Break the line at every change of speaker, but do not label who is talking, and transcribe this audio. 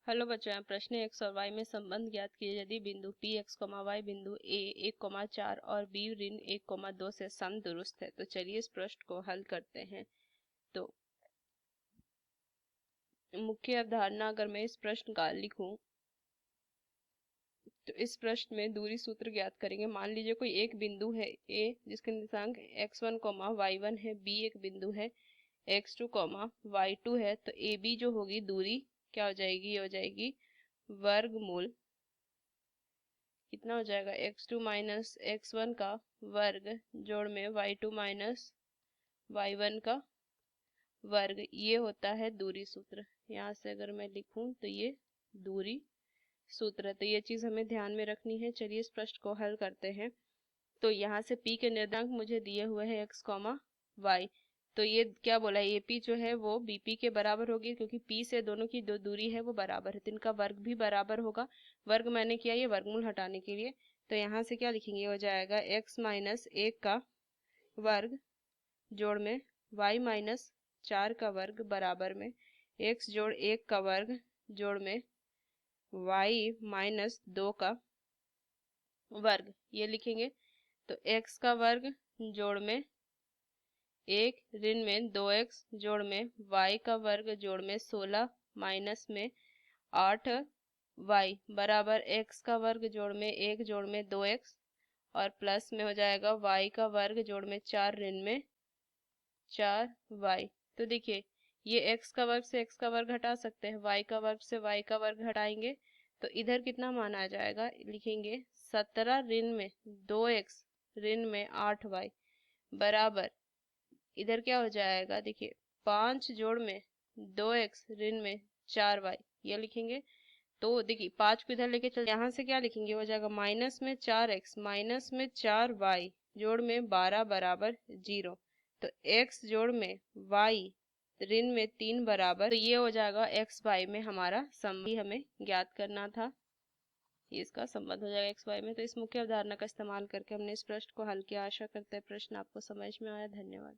Hello बच्चों, यहाँ प्रश्न x और y में संबंध ज्ञात कीजिए यदि बिंदु p x, y बिंदु a 1,4 और b ऋण 1,2 से समदुरुस्त है। तो चलिए इस प्रश्न को हल करते हैं। तो मुख्य अवधारणा अगर मैं इस प्रश्न का लिखूं तो इस प्रश्न में दूरी सूत्र ज्ञात करेंगे। मान लीजिए कोई एक बिंदु है a जिसके निर्देशांक x1, y1 है, b एक बिंदु है x2, y2 है। तो ab जो होगी दूरी क्या हो जाएगी, ये हो जाएगी वर्गमूल, कितना हो जाएगा x2 माइनस x1 का वर्ग जोड़ में y2 माइनस y1 का वर्ग। ये होता है दूरी सूत्र। यहाँ से अगर मैं लिखूं तो ये दूरी सूत्र है। तो ये चीज हमें ध्यान में रखनी है। चलिए इस प्रश्न को हल करते हैं। तो यहाँ से p के निर्देशांक मुझे दिए हुए हैं x, y। तो ये क्या बोला है, AP जो है वो BP के बराबर होगी, क्योंकि P से दोनों की जो दूरी है वो बराबर है, तो इनका वर्ग भी बराबर होगा। वर्ग मैंने किया ये वर्गमूल हटाने के लिए। तो यहाँ से क्या लिखेंगे, हो जाएगा x माइनस 1 का वर्ग जोड़ में y माइनस 4 का वर्ग बराबर में x जोड़ 1 का वर्ग जोड़ में y माइनस 2 का वर्ग, ये लिखेंगे। तो x का वर्ग जोड़ में 1 ऋण में 2x जोड़ में y का वर्ग जोड़ में 16 माइनस में 8y बराबर x का वर्ग जोड़ में 1 जोड़ में 2x और प्लस में हो जाएगा y का वर्ग जोड़ में 4 ऋण में 4y। तो देखिए ये x का वर्ग से x का वर्ग हटा सकते हैं, y का वर्ग से y का वर्ग हटाएंगे तो इधर कितना मान आ जाएगा, लिखेंगे 17 ऋण में 2x ऋण में 8y बराबर, इधर क्या हो जाएगा, देखिए 5 जोड़ में 2x ऋण में 4y, ये लिखेंगे। तो देखिए 5 को इधर लेके चल, यहाँ से क्या लिखेंगे, हो जाएगा माइनस में 4x माइनस में 4y जोड़ में 12 बराबर 0। तो x जोड़ में y ऋण में 3 बराबर, तो ये हो जाएगा x y में हमारा संबंध हमें ज्ञात करना था। ये इसका संबंध हो जाएगा x y में। तो इस मुख्य अवधारणा का इस्तेमाल करके हमने इस प्रश्न को हल किया। आशा करते हैं प्रश्न आपको समझ में आया। धन्यवाद।